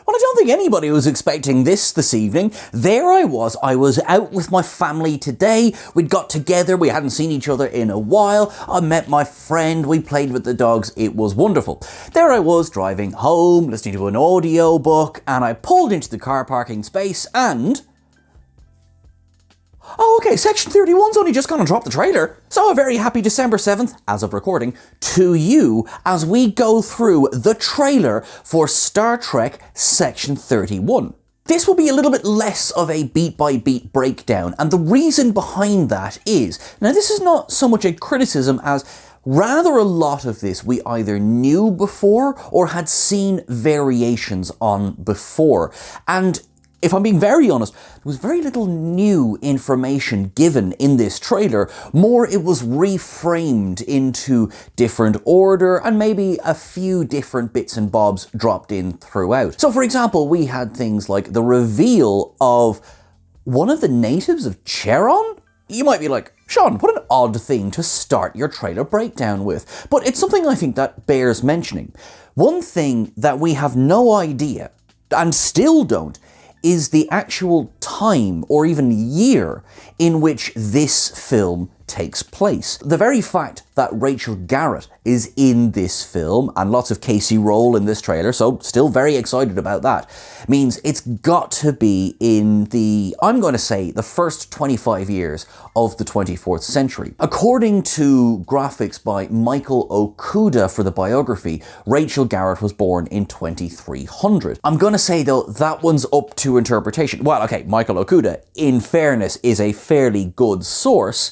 Well, I don't think anybody was expecting this evening. There I was out with my family today. We'd got together, we hadn't seen each other in a while. I met my friend, we played with the dogs, it was wonderful. There I was driving home, listening to an audio book, and I pulled into the car parking space and... Oh, okay, Section 31's only just gone and dropped the trailer. So a very happy December 7th, as of recording, to you as we go through the trailer for Star Trek Section 31. This will be a little bit less of a beat-by-beat breakdown, and the reason behind that is, now this is not so much a criticism as rather a lot of this we either knew before or had seen variations on before. And if I'm being very honest, there was very little new information given in this trailer. More, it was reframed into different order and maybe a few different bits and bobs dropped in throughout. So for example, we had things like the reveal of one of the natives of Cheron? You might be like, Sean, what an odd thing to start your trailer breakdown with. But it's something I think that bears mentioning. One thing that we have no idea, and still don't, is the actual time or even year in which this film takes place. The very fact that Rachel Garrett is in this film, and lots of Casey Roll in this trailer, so still very excited about that, means it's got to be in the, I'm going to say, the first 25 years of the 24th century. According to graphics by Michael Okuda for the biography, Rachel Garrett was born in 2300. I'm going to say, though, that one's up to interpretation. Well, okay, Michael Okuda, in fairness, is a fairly good source.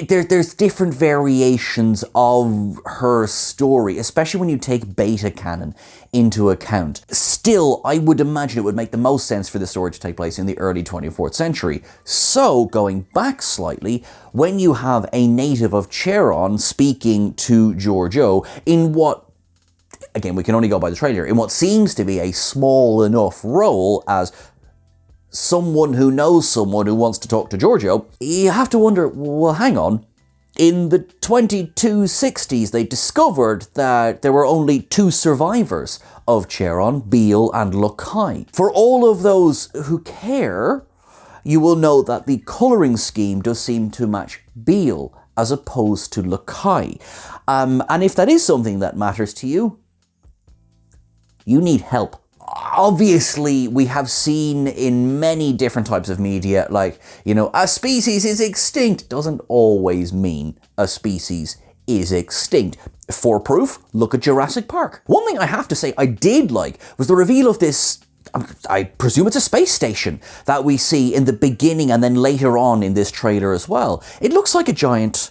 There's different variations of her story, especially when you take beta canon into account. Still, I would imagine it would make the most sense for the story to take place in the early 24th century. So, going back slightly, when you have a native of Cheron speaking to Georgiou in what, again, we can only go by the trailer, in what seems to be a small enough role as someone who knows someone who wants to talk to Georgiou, you have to wonder, well, hang on. In the 2260s, they discovered that there were only two survivors of Cheron, Beale and Lokai. For all of those who care, you will note that the colouring scheme does seem to match Beale as opposed to Lokai. And if that is something that matters to you, you need help. Obviously, we have seen in many different types of media, like, you know, a species is extinct doesn't always mean a species is extinct. For proof, look at Jurassic Park. One thing I have to say I did like was the reveal of this, I presume it's a space station, that we see in the beginning and then later on in this trailer as well. It looks like a giant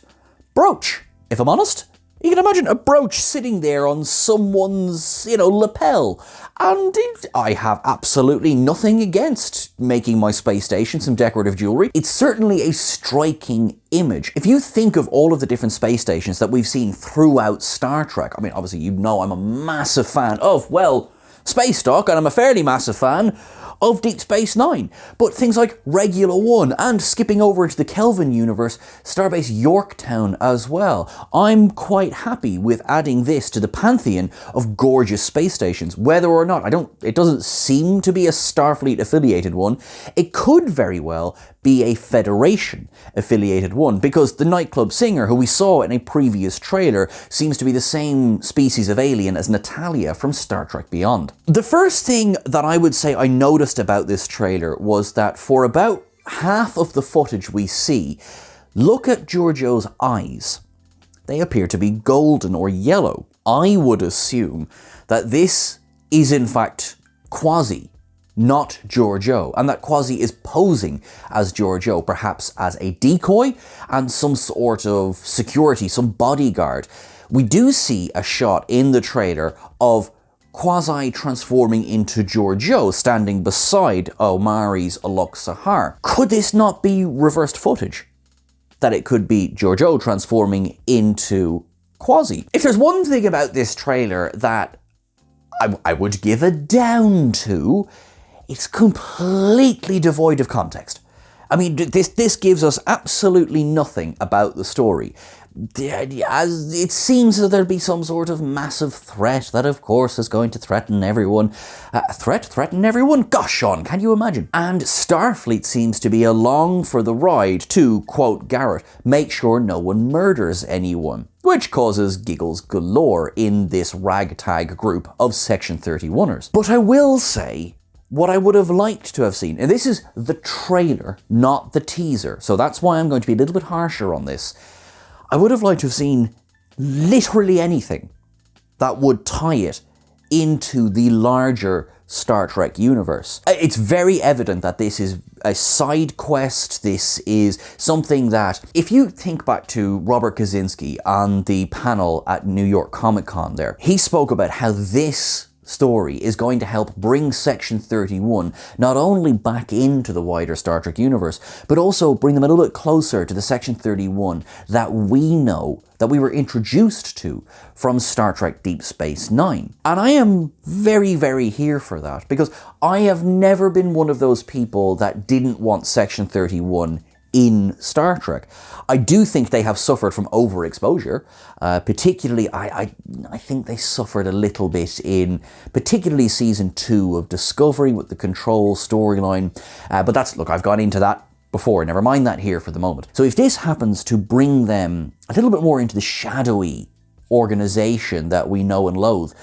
brooch, if I'm honest. You can imagine a brooch sitting there on someone's, lapel. And I have absolutely nothing against making my space station some decorative jewelry. It's certainly a striking image. If you think of all of the different space stations that we've seen throughout Star Trek, I mean, obviously, you know I'm a massive fan of, well, space dock, and I'm a fairly massive fan of Deep Space Nine. But things like Regular One, and skipping over into the Kelvin universe, Starbase Yorktown as well. I'm quite happy with adding this to the pantheon of gorgeous space stations. Whether or not, it doesn't seem to be a Starfleet affiliated one. It could very well be a Federation affiliated one, because the nightclub singer who we saw in a previous trailer seems to be the same species of alien as Natalia from Star Trek Beyond. The first thing that I would say I noticed about this trailer was that for about half of the footage we see, look at Georgiou's eyes. They appear to be golden or yellow. I would assume that this is in fact Quasi, not Georgiou, and that Quasi is posing as Georgiou, perhaps as a decoy and some sort of security, some bodyguard. We do see a shot in the trailer of Quasi transforming into Georgiou, standing beside Omari's Alok Sahar. Could this not be reversed footage? That it could be Georgiou transforming into Quasi? If there's one thing about this trailer that I would give a down to, it's completely devoid of context. I mean, this gives us absolutely nothing about the story. as it seems that there'll be some sort of massive threat that, of course, is going to threaten everyone. Threaten everyone? Gosh, Sean, can you imagine? And Starfleet seems to be along for the ride to, quote Garrett, make sure no one murders anyone, which causes giggles galore in this ragtag group of Section 31ers. But I will say, what I would have liked to have seen, and this is the trailer, not the teaser, so that's why I'm going to be a little bit harsher on this. I would have liked to have seen literally anything that would tie it into the larger Star Trek universe. It's very evident that this is a side quest. This is something that, if you think back to Robert Kaczynski on the panel at New York Comic Con there, he spoke about how this story is going to help bring Section 31 not only back into the wider Star Trek universe, but also bring them a little bit closer to the Section 31 that we know, that we were introduced to from Star Trek Deep Space Nine. And I am very, very here for that, because I have never been one of those people that didn't want Section 31 in Star Trek. I do think they have suffered from overexposure. Particularly, I think they suffered a little bit in particularly season 2 of Discovery with the Control storyline. But that's, look, I've gone into that before. Never mind that here for the moment. So if this happens to bring them a little bit more into the shadowy organization that we know and loathe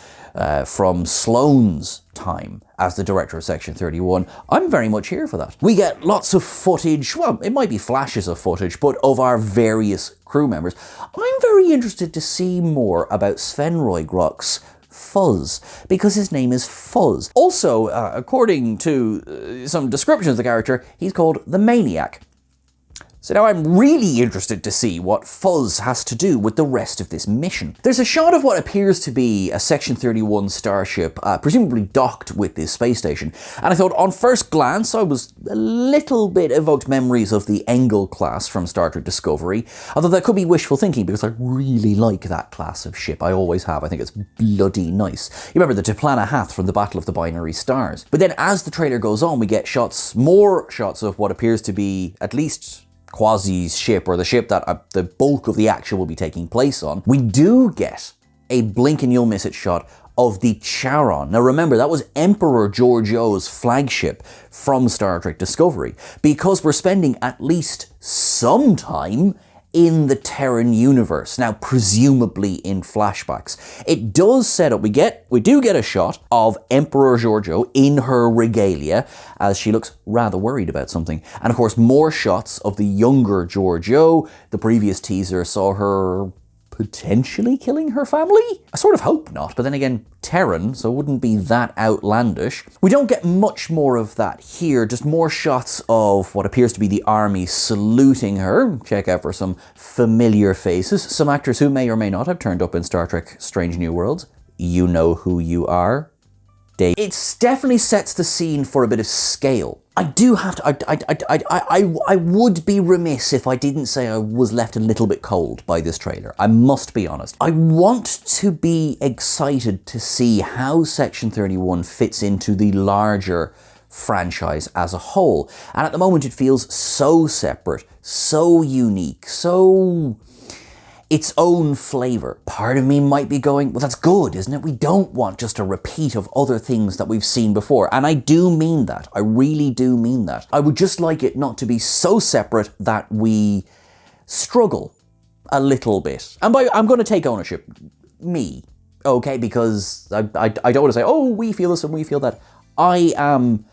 from Sloane's time as the director of Section 31, I'm very much here for that. We get lots of footage, well, it might be flashes of footage, but of our various crew members. I'm very interested to see more about Sven Roygrok's Fuzz, because his name is Fuzz. Also, according to some descriptions of the character, he's called the Maniac. So now I'm really interested to see what Fuzz has to do with the rest of this mission. There's a shot of what appears to be a Section 31 starship, presumably docked with this space station. And I thought, on first glance, I was a little bit evoked memories of the Engel class from Star Trek Discovery. Although that could be wishful thinking, because I really like that class of ship. I always have. I think it's bloody nice. You remember the T'Plana Hath from the Battle of the Binary Stars. But then as the trailer goes on, we get more shots of what appears to be at least Quasi's ship, or the ship that the bulk of the action will be taking place on. We do get a blink and you'll miss it shot of the Charon. Now remember, that was Emperor Georgiou's flagship from Star Trek Discovery, because we're spending at least some time in the Terran universe, now presumably in flashbacks. It does set up, we do get a shot of Emperor Georgiou in her regalia as she looks rather worried about something. And of course, more shots of the younger Georgiou. The previous teaser saw her potentially killing her family? I sort of hope not, but then again, Terran, so it wouldn't be that outlandish. We don't get much more of that here, just more shots of what appears to be the army saluting her. Check out for some familiar faces, some actors who may or may not have turned up in Star Trek Strange New Worlds. You know who you are. It definitely sets the scene for a bit of scale. I do have to, I would be remiss if I didn't say I was left a little bit cold by this trailer. I must be honest. I want to be excited to see how Section 31 fits into the larger franchise as a whole. And at the moment it feels so separate, so unique, so its own flavour. Part of me might be going, well, that's good, isn't it? We don't want just a repeat of other things that we've seen before. And I do mean that. I really do mean that. I would just like it not to be so separate that we struggle a little bit. And I'm going to take ownership. Me. Okay? Because I don't want to say, oh, we feel this and we feel that. I am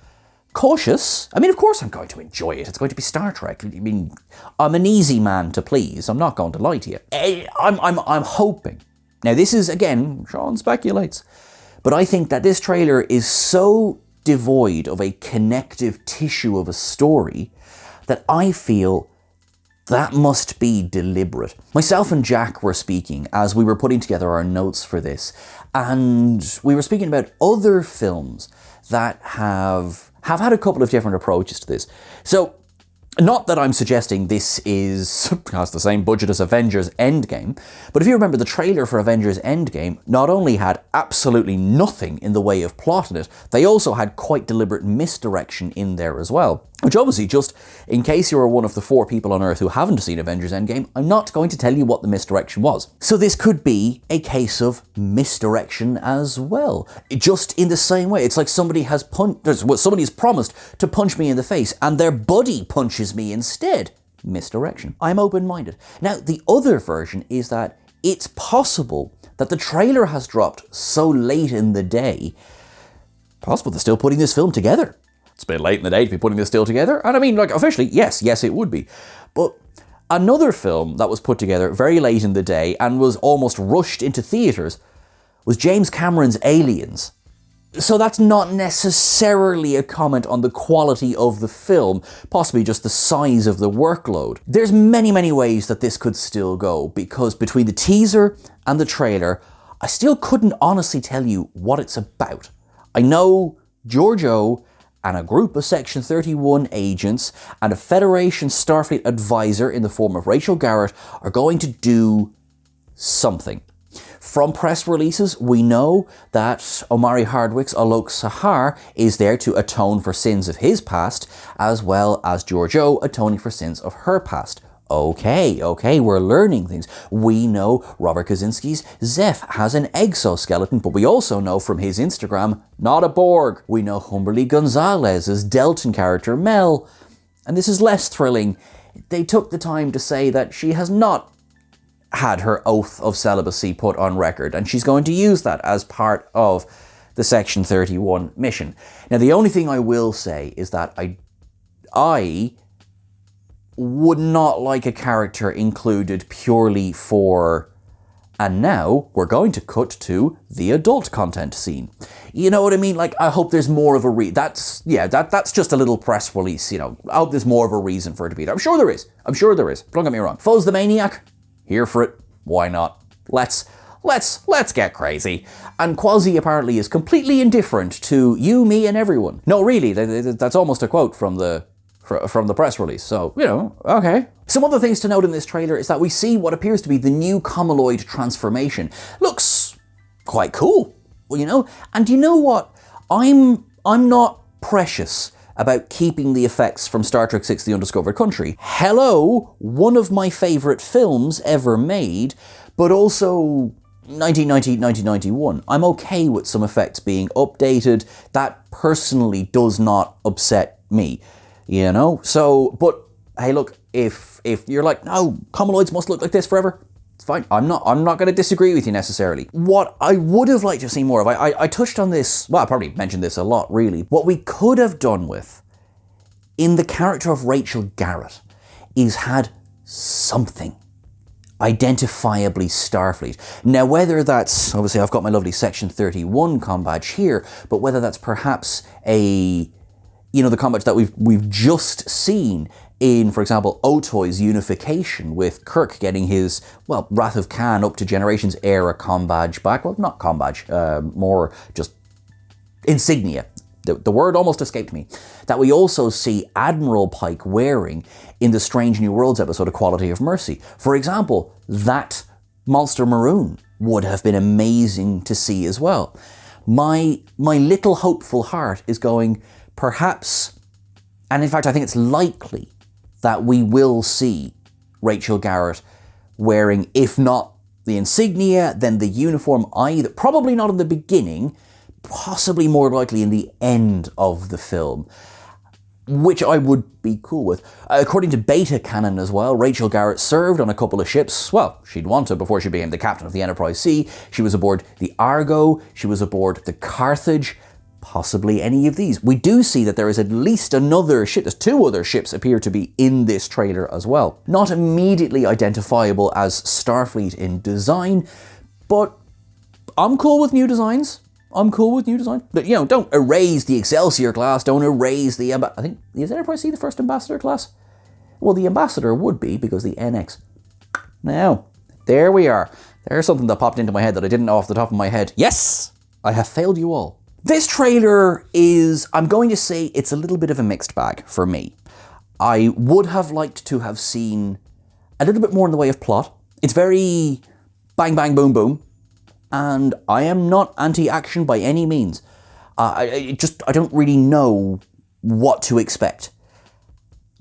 cautious. I mean, of course I'm going to enjoy it. It's going to be Star Trek. I mean, I'm an easy man to please. I'm not going to lie to you. I'm hoping. Now, this is, again, Sean speculates, but I think that this trailer is so devoid of a connective tissue of a story that I feel that must be deliberate. Myself and Jack were speaking as we were putting together our notes for this, and we were speaking about other films that have had a couple of different approaches to this. So, not that I'm suggesting this has the same budget as Avengers Endgame, but if you remember, the trailer for Avengers Endgame not only had absolutely nothing in the way of plot in it, they also had quite deliberate misdirection in there as well. Which obviously, just in case you are one of the 4 people on Earth who haven't seen Avengers Endgame, I'm not going to tell you what the misdirection was. So this could be a case of misdirection as well. Just in the same way, it's like somebody has promised to punch me in the face and their buddy punches me instead. Misdirection. I'm open-minded. Now, the other version is that it's possible that the trailer has dropped so late in the day, possible they're still putting this film together. It's a bit late in the day to be putting this still together. And I mean, like, officially, yes, it would be. But another film that was put together very late in the day and was almost rushed into theaters was James Cameron's Aliens. So that's not necessarily a comment on the quality of the film, possibly just the size of the workload. There's many, many ways that this could still go, because between the teaser and the trailer, I still couldn't honestly tell you what it's about. I know Georgiou and a group of Section 31 agents and a Federation Starfleet advisor in the form of Rachel Garrett are going to do something. From press releases, we know that Omari Hardwick's Alok Sahar is there to atone for sins of his past, as well as Georgiou atoning for sins of her past. Okay, we're learning things. We know Robert Kaczynski's Zeph has an exoskeleton, but we also know from his Instagram, not a Borg. We know Humberly Gonzalez's Delton character, Mel. And this is less thrilling. They took the time to say that she has not had her oath of celibacy put on record, and she's going to use that as part of the Section 31 mission. Now, the only thing I will say is that I would not like a character included purely for, and now we're going to cut to the adult content scene. You know what I mean? Like, I hope there's more of a that's just a little press release, you know. I hope there's more of a reason for it to be there. I'm sure there is. Don't get me wrong. Foz the Maniac, here for it. Why not? Let's get crazy. And Quasi apparently is completely indifferent to you, me, and everyone. No, really, that's almost a quote from the press release. So, you know, okay. Some other things to note in this trailer is that we see what appears to be the new Comaloid transformation. Looks quite cool, well, you know. And you know what? I'm not precious about keeping the effects from Star Trek VI: The Undiscovered Country. Hello, one of my favourite films ever made, but also 1991. I'm okay with some effects being updated. That personally does not upset me. You know? So, but hey, look, if you're like, no, Comaloids must look like this forever, it's fine. I'm not going to disagree with you necessarily. What I would have liked to see more of, I touched on this, well, I probably mentioned this a lot, really. What we could have done with, in the character of Rachel Garrett, is had something identifiably Starfleet. Now, whether that's, obviously I've got my lovely Section 31 comm badge here, but whether that's perhaps a, you know, the comm badge that we've just seen in, for example, Otoy's unification, with Kirk getting his, well, Wrath of Khan up to Generations era comm badge back. Well, not comm badge, more just insignia. The word almost escaped me. That we also see Admiral Pike wearing in the Strange New Worlds episode, A Quality of Mercy. For example, that Monster Maroon would have been amazing to see as well. My little hopeful heart is going, perhaps, and in fact I think it's likely, that we will see Rachel Garrett wearing, if not the insignia, then the uniform, either, probably not in the beginning, possibly more likely in the end of the film, which I would be cool with. According to Beta Canon as well, Rachel Garrett served on a couple of ships. Well, she'd want to before she became the captain of the Enterprise C. She was aboard the Argo, she was aboard the Carthage, possibly any of these. We do see that there is at least another ship, there's 2 other ships appear to be in this trailer as well. Not immediately identifiable as Starfleet in design, but I'm cool with new designs. But, you know, don't erase the Excelsior class, don't erase the, I think, is Enterprise C the first Ambassador class? Well, the Ambassador would be, because the NX. Now, there we are. There's something that popped into my head that I didn't know off the top of my head. Yes! I have failed you all. This trailer is, I'm going to say, it's a little bit of a mixed bag for me. I would have liked to have seen a little bit more in the way of plot. It's very bang, bang, boom, boom. And I am not anti-action by any means. I don't really know what to expect.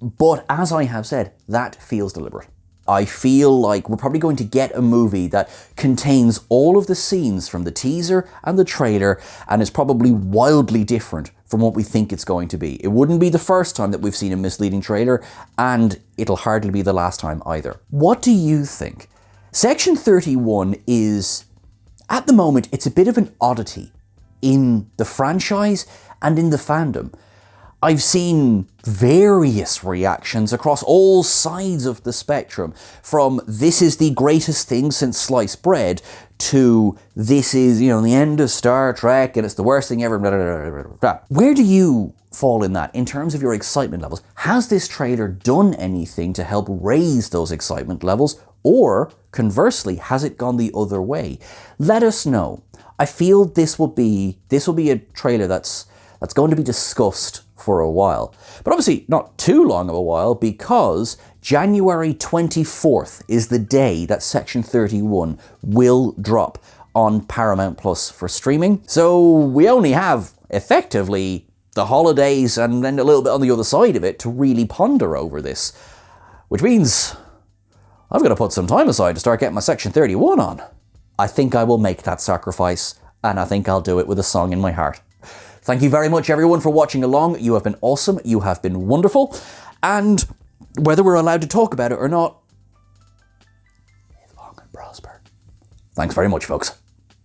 But as I have said, that feels deliberate. I feel like we're probably going to get a movie that contains all of the scenes from the teaser and the trailer and is probably wildly different from what we think it's going to be. It wouldn't be the first time that we've seen a misleading trailer, and it'll hardly be the last time either. What do you think? Section 31 is, at the moment, it's a bit of an oddity in the franchise and in the fandom. I've seen various reactions across all sides of the spectrum, from this is the greatest thing since sliced bread to this is, the end of Star Trek and it's the worst thing ever, blah, blah, blah, blah, blah. Where do you fall in that in terms of your excitement levels? Has this trailer done anything to help raise those excitement levels, or conversely, has it gone the other way? Let us know. I feel this will be a trailer that's going to be discussed for a while. But obviously not too long of a while, because January 24th is the day that Section 31 will drop on Paramount Plus for streaming. So we only have, effectively, the holidays and then a little bit on the other side of it to really ponder over this. Which means I've got to put some time aside to start getting my Section 31 on. I think I will make that sacrifice, and I think I'll do it with a song in my heart. Thank you very much, everyone, for watching along. You have been awesome. You have been wonderful. And whether we're allowed to talk about it or not, live long and prosper. Thanks very much, folks.